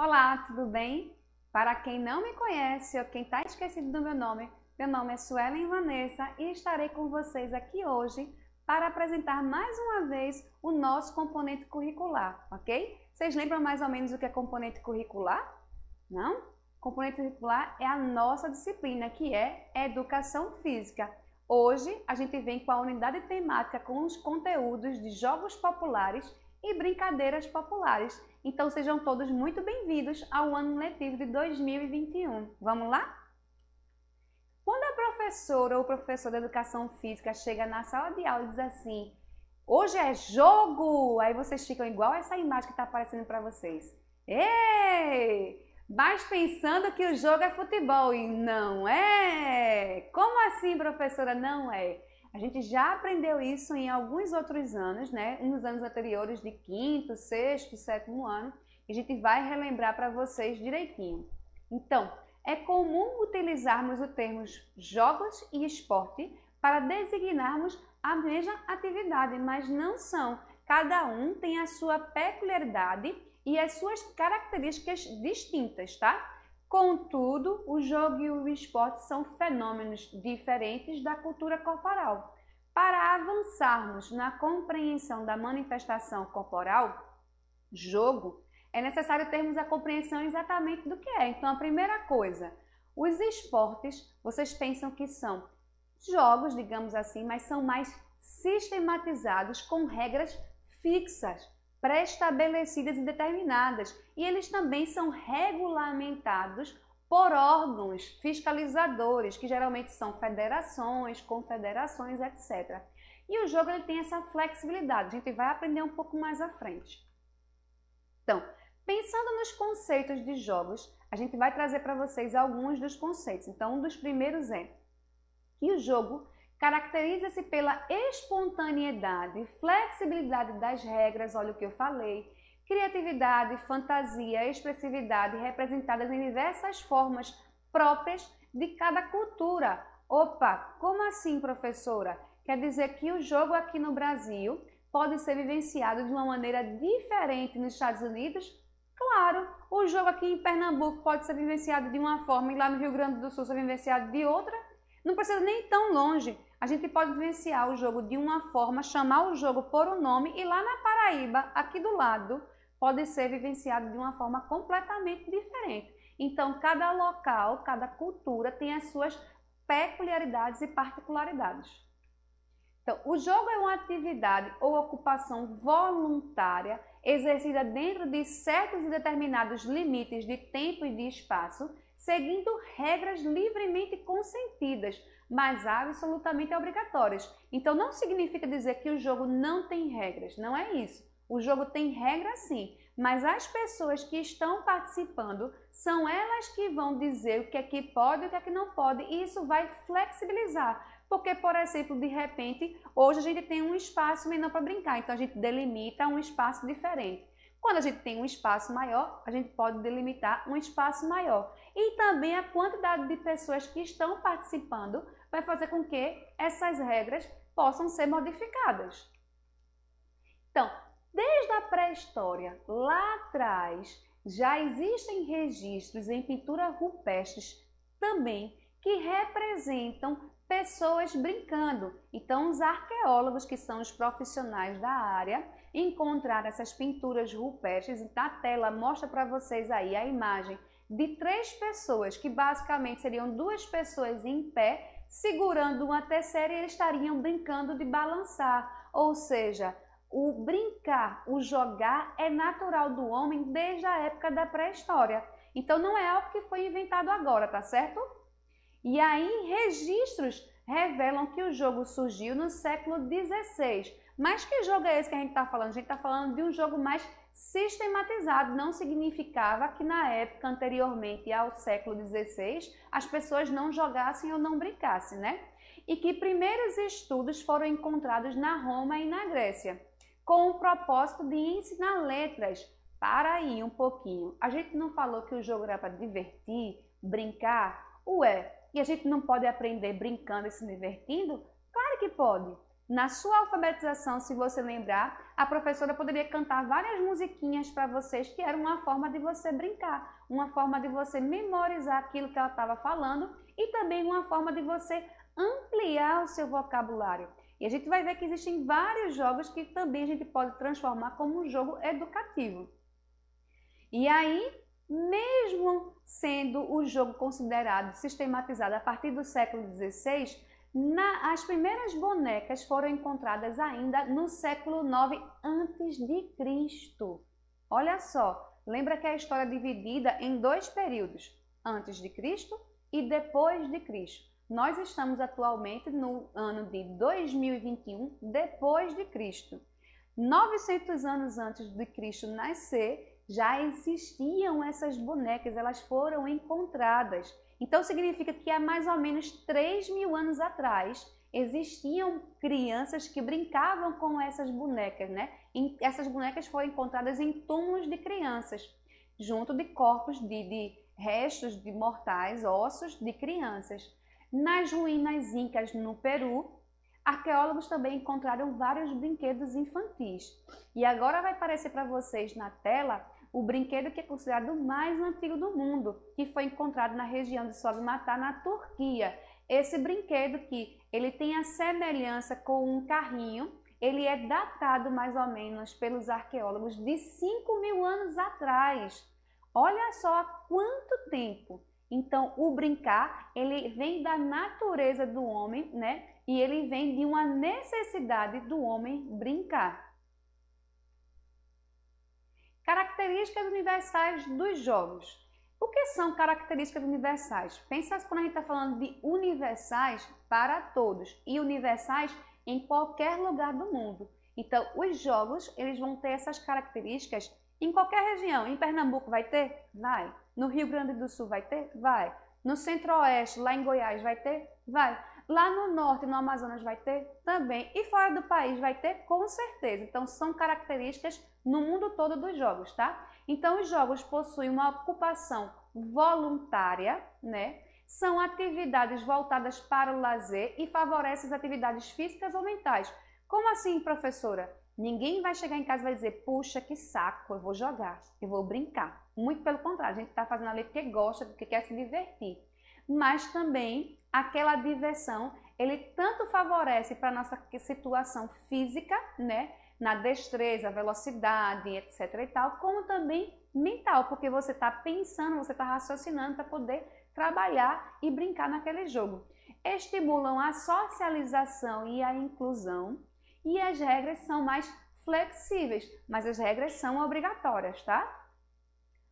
Olá, tudo bem? Para quem não me conhece ou quem está esquecido do meu nome é Suelen Vanessa e estarei com vocês aqui hoje para apresentar mais uma vez o nosso componente curricular, ok? Vocês lembram mais ou menos o que é componente curricular? Não? Componente curricular é a nossa disciplina, que é Educação Física. Hoje a gente vem com a unidade temática com os conteúdos de jogos populares e brincadeiras populares. Então sejam todos muito bem-vindos ao ano letivo de 2021. Vamos lá? Quando a professora ou o professor de Educação Física chega na sala de aula e diz assim: hoje é jogo! Aí vocês ficam igual essa imagem que está aparecendo para vocês. Ei! Mas pensando que o jogo é futebol e não é! Como assim, professora, não é? A gente já aprendeu isso em alguns outros anos, né? Nos anos anteriores de quinto, sexto, sétimo ano. E a gente vai relembrar para vocês direitinho. Então, é comum utilizarmos o termos jogos e esporte para designarmos a mesma atividade, mas não são. Cada um tem a sua peculiaridade e as suas características distintas, tá? Contudo, o jogo e o esporte são fenômenos diferentes da cultura corporal. Para avançarmos na compreensão da manifestação corporal, jogo, é necessário termos a compreensão exatamente do que é. Então, a primeira coisa, os esportes, vocês pensam que são jogos, digamos assim, mas são mais sistematizados com regras fixas, pré-estabelecidas e determinadas, e eles também são regulamentados por órgãos fiscalizadores, que geralmente são federações, confederações, etc. E o jogo ele tem essa flexibilidade, a gente vai aprender um pouco mais à frente. Então, pensando nos conceitos de jogos, a gente vai trazer para vocês alguns dos conceitos. Então, um dos primeiros é que o jogo caracteriza-se pela espontaneidade, flexibilidade das regras, olha o que eu falei, criatividade, fantasia, expressividade representadas em diversas formas próprias de cada cultura. Opa, como assim, professora? Quer dizer que o jogo aqui no Brasil pode ser vivenciado de uma maneira diferente nos Estados Unidos? Claro, o jogo aqui em Pernambuco pode ser vivenciado de uma forma e lá no Rio Grande do Sul ser vivenciado de outra. Não precisa nem tão longe. A gente pode vivenciar o jogo de uma forma, chamar o jogo por um nome e lá na Paraíba, aqui do lado, pode ser vivenciado de uma forma completamente diferente. Então, cada local, cada cultura tem as suas peculiaridades e particularidades. Então, o jogo é uma atividade ou ocupação voluntária exercida dentro de certos e determinados limites de tempo e de espaço, seguindo regras livremente consentidas, mas absolutamente obrigatórias. Então, não significa dizer que o jogo não tem regras, não é isso. O jogo tem regras sim, mas as pessoas que estão participando são elas que vão dizer o que é que pode e o que é que não pode, e isso vai flexibilizar. Porque, por exemplo, de repente, hoje a gente tem um espaço menor para brincar, então a gente delimita um espaço diferente. Quando a gente tem um espaço maior, a gente pode delimitar um espaço maior. E também a quantidade de pessoas que estão participando vai fazer com que essas regras possam ser modificadas. Então, desde a pré-história, lá atrás, já existem registros em pinturas rupestres também que representam pessoas brincando. Então, os arqueólogos, que são os profissionais da área, encontraram essas pinturas rupestres. Na tela mostra para vocês aí a imagem de 3 pessoas, que basicamente seriam 2 pessoas em pé, segurando uma terceira, e eles estariam brincando de balançar. Ou seja, o brincar, o jogar é natural do homem desde a época da pré-história. Então, não é algo que foi inventado agora, tá certo? E aí, registros revelam que o jogo surgiu no século XVI. Mas que jogo é esse que a gente está falando? A gente está falando de um jogo mais sistematizado. Não significava que na época anteriormente ao século XVI as pessoas não jogassem ou não brincassem, né? E que primeiros estudos foram encontrados na Roma e na Grécia, com o propósito de ensinar letras. Para aí um pouquinho. A gente não falou que o jogo era para divertir, brincar? Ué, e a gente não pode aprender brincando e se divertindo? Claro que pode. Na sua alfabetização, se você lembrar, a professora poderia cantar várias musiquinhas para vocês, que era uma forma de você brincar, uma forma de você memorizar aquilo que ela estava falando e também uma forma de você ampliar o seu vocabulário. E a gente vai ver que existem vários jogos que também a gente pode transformar como um jogo educativo. E aí, mesmo sendo o jogo considerado sistematizado a partir do século XVI, as primeiras bonecas foram encontradas ainda no século IX a.C. Olha só, lembra que a história é dividida em dois períodos, antes de Cristo e depois de Cristo. Nós estamos atualmente no ano de 2021, depois de Cristo. 900 anos antes de Cristo nascer, já existiam essas bonecas, elas foram encontradas. Então significa que há mais ou menos 3.000 anos atrás existiam crianças que brincavam com essas bonecas, né? E essas bonecas foram encontradas em túmulos de crianças, junto de corpos de restos de mortais, ossos de crianças. Nas ruínas incas no Peru, arqueólogos também encontraram vários brinquedos infantis. E agora vai aparecer para vocês na tela o brinquedo que é considerado o mais antigo do mundo, que foi encontrado na região de Sogmatá, na Turquia. Esse brinquedo que ele tem a semelhança com um carrinho, ele é datado mais ou menos pelos arqueólogos de 5.000 anos atrás. Olha só há quanto tempo! Então, o brincar, ele vem da natureza do homem, né? E ele vem de uma necessidade do homem brincar. Características universais dos jogos. O que são características universais? Pensa quando a gente está falando de universais para todos e universais em qualquer lugar do mundo. Então, os jogos, eles vão ter essas características em qualquer região. Em Pernambuco vai ter? Vai. No Rio Grande do Sul vai ter? Vai. No Centro-Oeste, lá em Goiás, vai ter? Vai. Lá no Norte, no Amazonas, vai ter? Também. E fora do país vai ter? Com certeza. Então, são características no mundo todo dos jogos, tá? Então, os jogos possuem uma ocupação voluntária, né? São atividades voltadas para o lazer e favorecem as atividades físicas ou mentais. Como assim, professora? Ninguém vai chegar em casa e vai dizer, puxa, que saco, eu vou jogar, eu vou brincar. Muito pelo contrário, a gente está fazendo ali porque gosta, porque quer se divertir. Mas também aquela diversão, ele tanto favorece para a nossa situação física, né? Na destreza, velocidade, etc. e tal, como também mental, porque você está pensando, você está raciocinando para poder trabalhar e brincar naquele jogo. Estimulam a socialização e a inclusão e as regras são mais flexíveis, mas as regras são obrigatórias, tá?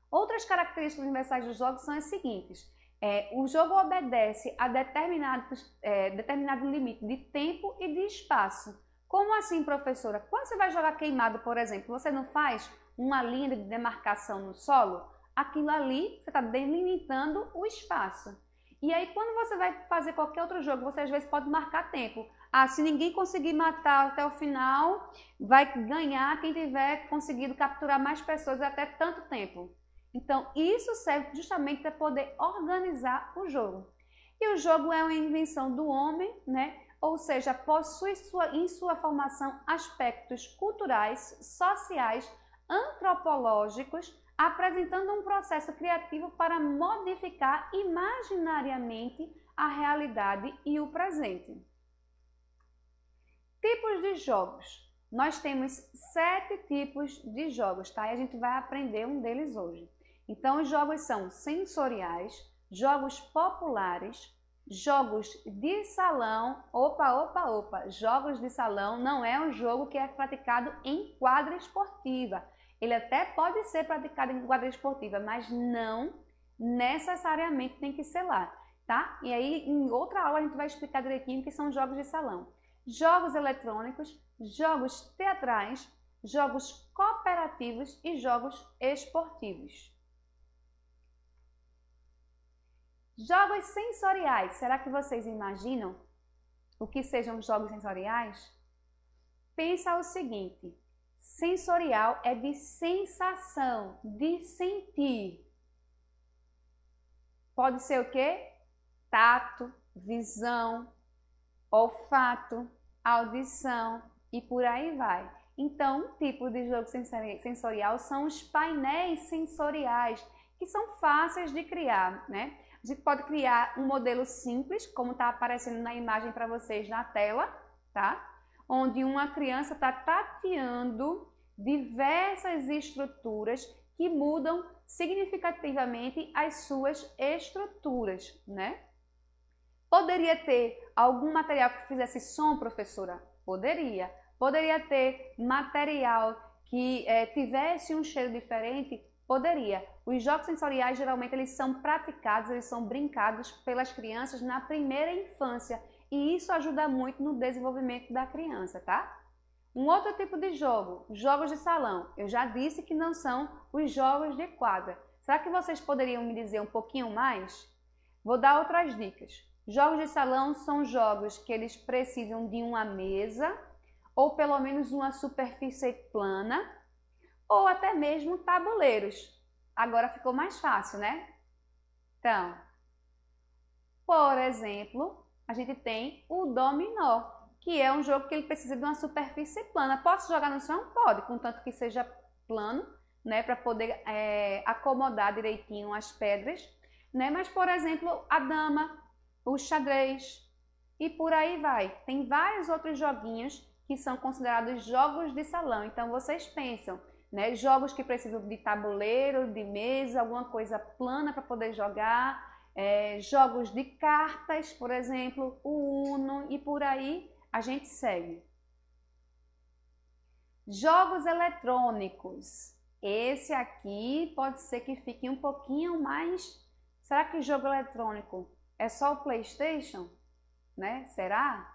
Outras características universais dos jogos são as seguintes. O jogo obedece a determinado limite de tempo e de espaço. Como assim, professora? Quando você vai jogar queimado, por exemplo, você não faz uma linha de demarcação no solo? Aquilo ali, você está delimitando o espaço. E aí, quando você vai fazer qualquer outro jogo, você às vezes pode marcar tempo. Ah, se ninguém conseguir matar até o final, vai ganhar quem tiver conseguido capturar mais pessoas até tanto tempo. Então, isso serve justamente para poder organizar o jogo. E o jogo é uma invenção do homem, né? Ou seja, possui em sua formação aspectos culturais, sociais, antropológicos, apresentando um processo criativo para modificar imaginariamente a realidade e o presente. Tipos de jogos. Nós temos 7 tipos de jogos, tá? E a gente vai aprender um deles hoje. Então, os jogos são sensoriais, jogos populares, jogos de salão. Jogos de salão não é um jogo que é praticado em quadra esportiva. Ele até pode ser praticado em quadra esportiva, mas não necessariamente tem que ser lá, tá? E aí, em outra aula, a gente vai explicar direitinho o que são jogos de salão. Jogos eletrônicos, jogos teatrais, jogos cooperativos e jogos esportivos. Jogos sensoriais. Será que vocês imaginam o que sejam jogos sensoriais? Pensa o seguinte, sensorial é de sensação, de sentir. Pode ser o quê? Tato, visão, olfato, audição e por aí vai. Então, um tipo de jogo sensorial são os painéis sensoriais, que são fáceis de criar, né? A gente pode criar um modelo simples, como está aparecendo na imagem para vocês na tela, tá? Onde uma criança está tateando diversas estruturas que mudam significativamente as suas estruturas, né? Poderia ter algum material que fizesse som, professora? Poderia. Poderia ter material que tivesse um cheiro diferente? Poderia. Os jogos sensoriais, geralmente, eles são praticados, eles são brincados pelas crianças na primeira infância. E isso ajuda muito no desenvolvimento da criança, tá? Um outro tipo de jogo, jogos de salão. Eu já disse que não são os jogos de quadra. Será que vocês poderiam me dizer um pouquinho mais? Vou dar outras dicas. Jogos de salão são jogos que eles precisam de uma mesa ou pelo menos uma superfície plana ou até mesmo tabuleiros. Agora ficou mais fácil, né? Então, por exemplo, a gente tem o dominó, que é um jogo que ele precisa de uma superfície plana. Posso jogar no chão? Pode, contanto que seja plano, né, para poder acomodar direitinho as pedras, né? Mas, por exemplo, a dama, o xadrez e por aí vai. Tem vários outros joguinhos que são considerados jogos de salão. Então, vocês pensam, né, jogos que precisam de tabuleiro, de mesa, alguma coisa plana para poder jogar, jogos de cartas, por exemplo, o Uno e por aí a gente segue. Jogos eletrônicos. Esse aqui pode ser que fique um pouquinho mais... Será que jogo eletrônico é só o PlayStation? Né? Será?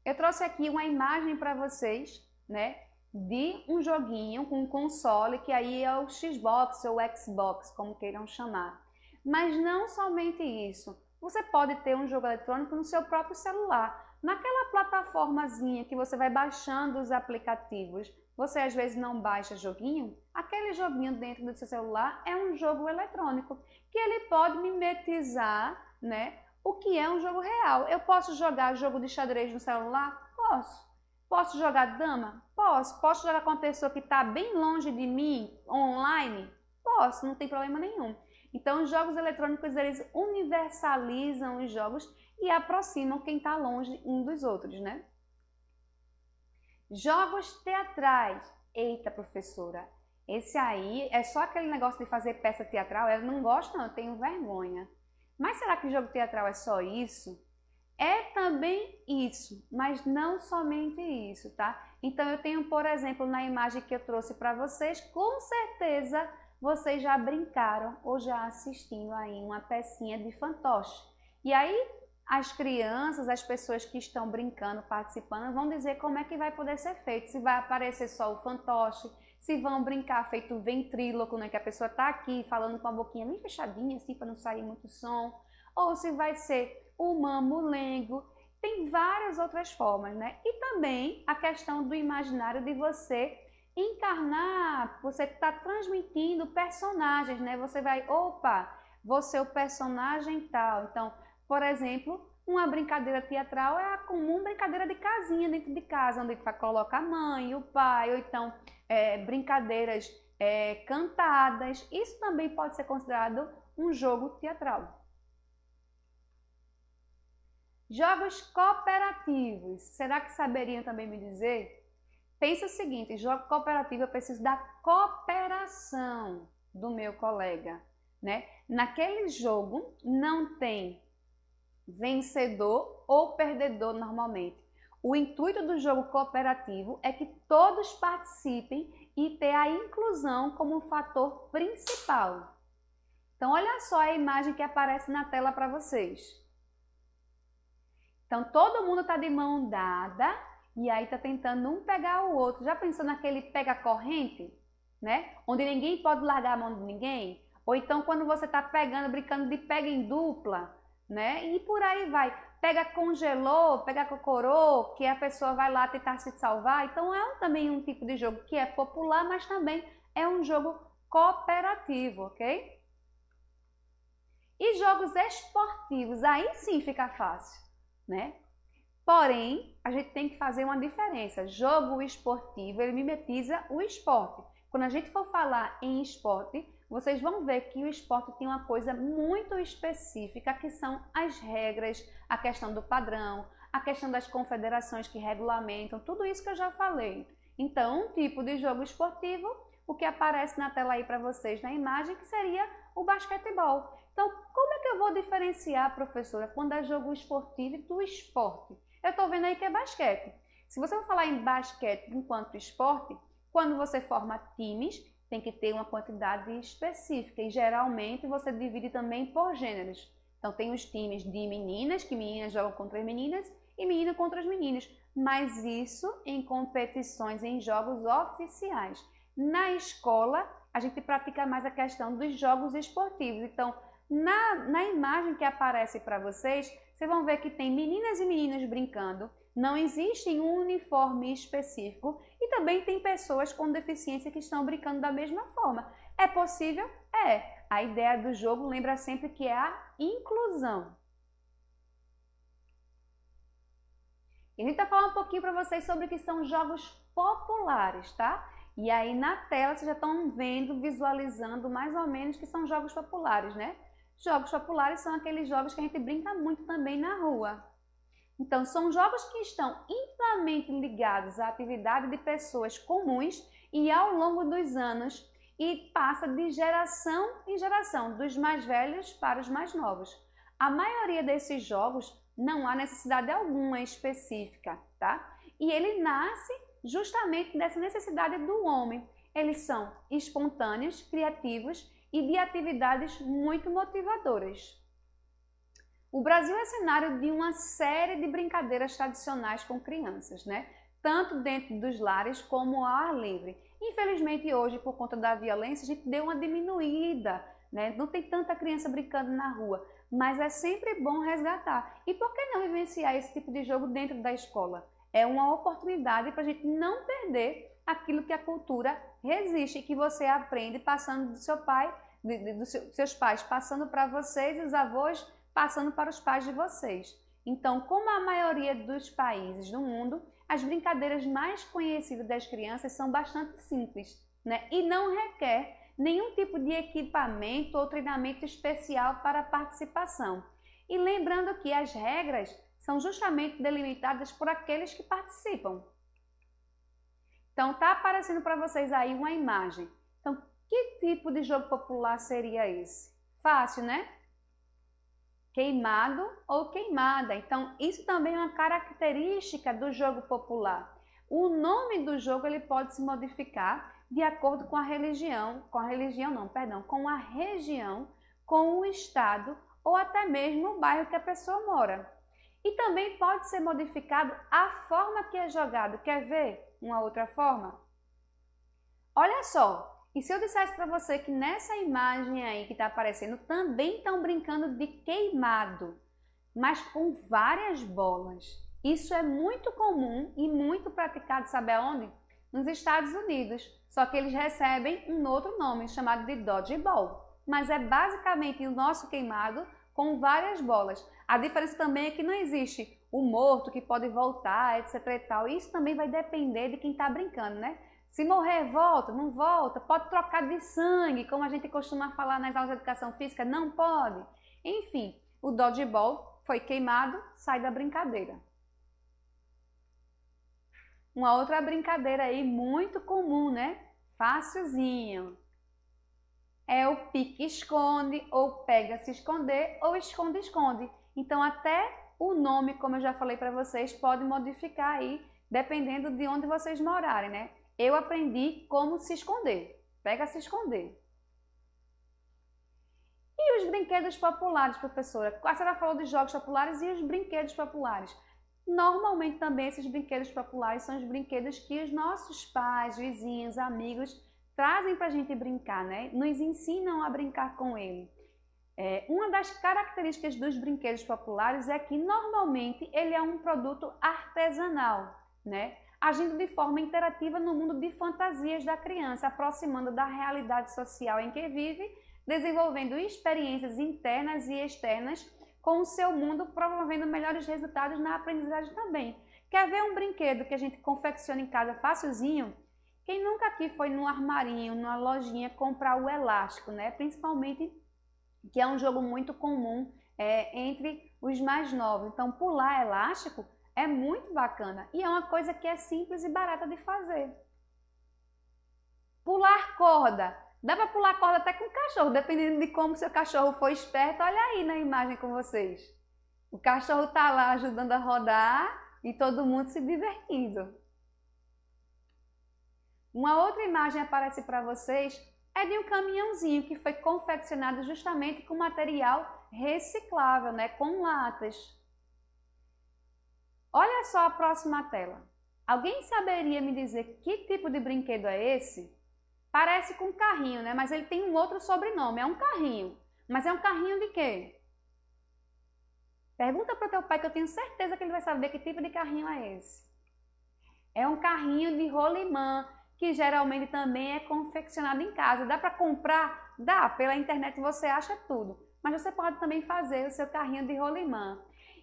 Eu trouxe aqui uma imagem para vocês, né, de um joguinho com um console, que aí é o Xbox ou Xbox, como queiram chamar. Mas não somente isso. Você pode ter um jogo eletrônico no seu próprio celular. Naquela plataformazinha que você vai baixando os aplicativos, você às vezes não baixa joguinho, aquele joguinho dentro do seu celular é um jogo eletrônico, que ele pode mimetizar, né, o que é um jogo real. Eu posso jogar jogo de xadrez no celular? Posso. Posso jogar dama? Posso. Posso jogar com uma pessoa que está bem longe de mim, online? Posso, não tem problema nenhum. Então, os jogos eletrônicos, eles universalizam os jogos e aproximam quem está longe um dos outros, né? Jogos teatrais. Eita, professora, esse aí é só aquele negócio de fazer peça teatral? Eu não gosto não, eu tenho vergonha. Mas será que jogo teatral é só isso? É também isso, mas não somente isso, tá? Então, eu tenho, por exemplo, na imagem que eu trouxe para vocês, com certeza vocês já brincaram ou já assistindo aí uma pecinha de fantoche. E aí, as crianças, as pessoas que estão brincando, participando, vão dizer como é que vai poder ser feito. Se vai aparecer só o fantoche, se vão brincar feito ventríloco, né? Que a pessoa está aqui falando com a boquinha bem fechadinha, assim, para não sair muito som. Ou se vai ser o mamulengo. Tem várias outras formas, né? E também a questão do imaginário de você encarnar, você está transmitindo personagens, né? Você vai, opa, vou ser o personagem tal. Então, por exemplo, uma brincadeira teatral é a comum brincadeira de casinha dentro de casa, onde vai colocar a mãe, o pai, ou então brincadeiras cantadas. Isso também pode ser considerado um jogo teatral. Jogos cooperativos. Será que saberiam também me dizer? Pensa o seguinte, jogo cooperativo, eu preciso da cooperação do meu colega, né? Naquele jogo não tem vencedor ou perdedor normalmente. O intuito do jogo cooperativo é que todos participem e ter a inclusão como fator principal. Então, olha só a imagem que aparece na tela para vocês. Então, todo mundo está de mão dada e aí está tentando um pegar o outro. Já pensou naquele pega-corrente, né? Onde ninguém pode largar a mão de ninguém? Ou então, quando você está pegando, brincando de pega em dupla, né? E por aí vai. Pega congelou, pega cocorô, que a pessoa vai lá tentar se salvar. Então, também um tipo de jogo que é popular, mas também é um jogo cooperativo, ok? E jogos esportivos, aí sim fica fácil, né? Porém, a gente tem que fazer uma diferença. Jogo esportivo, ele mimetiza o esporte. Quando a gente for falar em esporte, vocês vão ver que o esporte tem uma coisa muito específica, que são as regras, a questão do padrão, a questão das confederações que regulamentam, tudo isso que eu já falei. Então, um tipo de jogo esportivo, o que aparece na tela aí para vocês na imagem, que seria o basquetebol. Então, como é que eu vou diferenciar, professora, quando é jogo esportivo do esporte? Eu estou vendo aí que é basquete. Se você for falar em basquete enquanto esporte, quando você forma times, tem que ter uma quantidade específica e geralmente você divide também por gêneros. Então tem os times de meninas, que meninas jogam contra as meninas e meninos contra as meninas, mas isso em competições, em jogos oficiais. Na escola, a gente pratica mais a questão dos jogos esportivos. Então, na imagem que aparece para vocês, vocês vão ver que tem meninas e meninos brincando, não existe um uniforme específico e também tem pessoas com deficiência que estão brincando da mesma forma. É possível? É. A ideia do jogo lembra sempre que é a inclusão. E a gente está falando um pouquinho para vocês sobre o que são jogos populares, tá? E aí na tela vocês já estão vendo, visualizando mais ou menos que são jogos populares, né? Jogos populares são aqueles jogos que a gente brinca muito também na rua. Então, são jogos que estão intimamente ligados à atividade de pessoas comuns e ao longo dos anos e passa de geração em geração, dos mais velhos para os mais novos. A maioria desses jogos não há necessidade alguma específica, tá? E ele nasce justamente dessa necessidade do homem. Eles são espontâneos, criativos e de atividades muito motivadoras. O Brasil é cenário de uma série de brincadeiras tradicionais com crianças, né? Tanto dentro dos lares como ao ar livre. Infelizmente hoje, por conta da violência, a gente deu uma diminuída, né? Não tem tanta criança brincando na rua, mas é sempre bom resgatar. E por que não vivenciar esse tipo de jogo dentro da escola? É uma oportunidade para a gente não perder aquilo que a cultura resiste e que você aprende passando do seu pai, dos seus pais, passando para vocês e os avós, passando para os pais de vocês. Então, como a maioria dos países do mundo, as brincadeiras mais conhecidas das crianças são bastante simples, né? E não requer nenhum tipo de equipamento ou treinamento especial para a participação. E lembrando que as regras são justamente delimitadas por aqueles que participam. Então, tá aparecendo para vocês aí uma imagem. Então, que tipo de jogo popular seria esse? Fácil, né? Queimado ou queimada. Então, isso também é uma característica do jogo popular. O nome do jogo ele pode se modificar de acordo com a região, com o estado ou até mesmo o bairro que a pessoa mora. E também pode ser modificado a forma que é jogado. Quer ver uma outra forma? Olha só. E se eu dissesse para você que nessa imagem aí que está aparecendo também estão brincando de queimado, mas com várias bolas. Isso é muito comum e muito praticado, sabe aonde? Nos Estados Unidos. Só que eles recebem um outro nome chamado de dodgeball. Mas é basicamente o nosso queimado com várias bolas. A diferença também é que não existe o morto que pode voltar, etc e tal. Isso também vai depender de quem está brincando, né? Se morrer, volta, não volta, pode trocar de sangue, como a gente costuma falar nas aulas de educação física, não pode. Enfim, o dodgeball foi queimado, sai da brincadeira. Uma outra brincadeira aí muito comum, né? Facilzinho. É o pique-esconde, ou pega-se-esconder, ou esconde-esconde. Então, até o nome, como eu já falei para vocês, pode modificar aí, dependendo de onde vocês morarem, né? Eu aprendi como se esconder. Pega-se esconder. E os brinquedos populares, professora? A senhora falou de jogos populares e os brinquedos populares. Normalmente também esses brinquedos populares são os brinquedos que os nossos pais, vizinhos, amigos trazem para a gente brincar, né? Nos ensinam a brincar com ele. Uma das características dos brinquedos populares é que normalmente ele é um produto artesanal, né? Agindo de forma interativa no mundo de fantasias da criança, aproximando da realidade social em que vive, desenvolvendo experiências internas e externas com o seu mundo, promovendo melhores resultados na aprendizagem também. Quer ver um brinquedo que a gente confecciona em casa facilzinho? Quem nunca aqui foi num armarinho, numa lojinha, comprar o elástico, né? Principalmente, que é um jogo muito comum entre os mais novos. Então, pular elástico é muito bacana e é uma coisa que é simples e barata de fazer. Pular corda. Dá para pular corda até com o cachorro, dependendo de como seu cachorro for esperto. Olha aí na imagem com vocês. O cachorro está lá ajudando a rodar e todo mundo se divertindo. Uma outra imagem aparece para vocês é de um caminhãozinho que foi confeccionado justamente com material reciclável, né? Com latas. Olha só a próxima tela. Alguém saberia me dizer que tipo de brinquedo é esse? Parece com um carrinho, né? Mas ele tem um outro sobrenome. É um carrinho. Mas é um carrinho de quê? Pergunta para o teu pai que eu tenho certeza que ele vai saber que tipo de carrinho é esse. É um carrinho de rolimã, que geralmente também é confeccionado em casa. Dá para comprar? Dá. Pela internet você acha tudo. Mas você pode também fazer o seu carrinho de rolimã.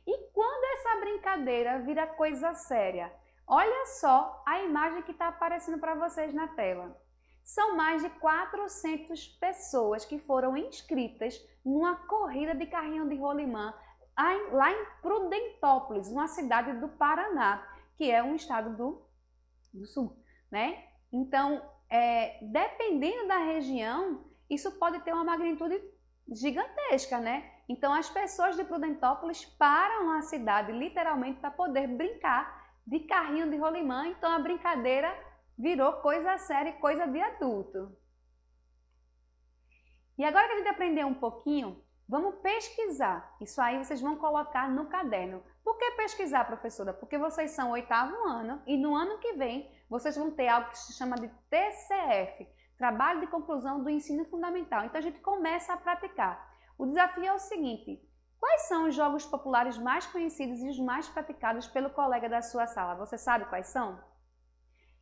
E quando essa brincadeira vira coisa séria? Olha só a imagem que está aparecendo para vocês na tela. São mais de 400 pessoas que foram inscritas numa corrida de carrinho de rolimã lá em Prudentópolis, uma cidade do Paraná, que é um estado do sul, né? Então, dependendo da região, isso pode ter uma magnitude gigantesca, né? Então, as pessoas de Prudentópolis param a cidade literalmente para poder brincar de carrinho de rolimã. Então, a brincadeira virou coisa séria e coisa de adulto. E agora que a gente aprendeu um pouquinho, vamos pesquisar. Isso aí vocês vão colocar no caderno. Por que pesquisar, professora? Porque vocês são 8º ano e no ano que vem vocês vão ter algo que se chama de TCF, Trabalho de Conclusão do Ensino Fundamental. Então a gente começa a praticar. O desafio é o seguinte: quais são os jogos populares mais conhecidos e os mais praticados pelo colega da sua sala? Você sabe quais são?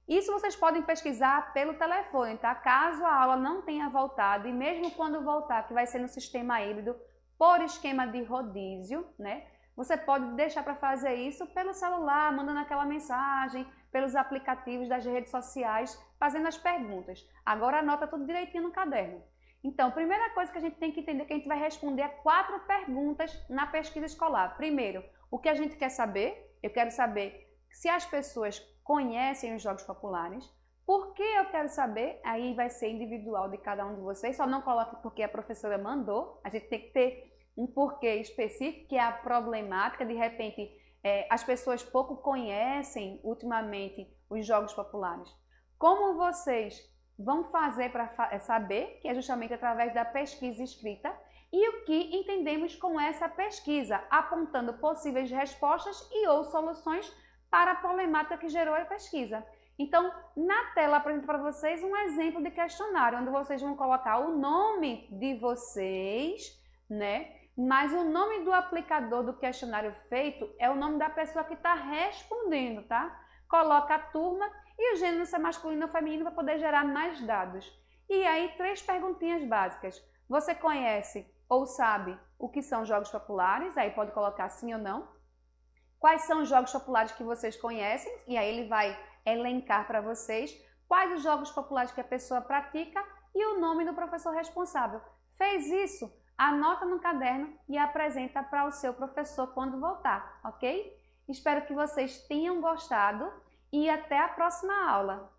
Isso vocês podem pesquisar pelo telefone, tá? Caso a aula não tenha voltado, e mesmo quando voltar, que vai ser no sistema híbrido, por esquema de rodízio, né? Você pode deixar para fazer isso pelo celular, mandando aquela mensagem, pelos aplicativos das redes sociais, fazendo as perguntas. Agora anota tudo direitinho no caderno. Então, primeira coisa que a gente tem que entender é que a gente vai responder a 4 perguntas na pesquisa escolar. Primeiro, o que a gente quer saber? Eu quero saber se as pessoas conhecem os jogos populares. Por que eu quero saber? Aí vai ser individual de cada um de vocês. Só não coloque porque a professora mandou. A gente tem que ter um porquê específico, que é a problemática. De repente, as pessoas pouco conhecem ultimamente os jogos populares. Como vocês vão fazer para saber? Que é justamente através da pesquisa escrita. E o que entendemos com essa pesquisa? Apontando possíveis respostas e ou soluções para a problemática que gerou a pesquisa. Então, na tela apresento para vocês um exemplo de questionário, onde vocês vão colocar o nome de vocês, né? Mas o nome do aplicador do questionário feito é o nome da pessoa que está respondendo, tá? Coloca a turma e o gênero, se é masculino ou feminino, para poder gerar mais dados. E aí, 3 perguntinhas básicas. Você conhece ou sabe o que são jogos populares? Aí pode colocar sim ou não. Quais são os jogos populares que vocês conhecem? E aí ele vai elencar para vocês quais os jogos populares que a pessoa pratica e o nome do professor responsável. Fez isso? Anota no caderno e apresenta para o seu professor quando voltar, ok? Espero que vocês tenham gostado e até a próxima aula!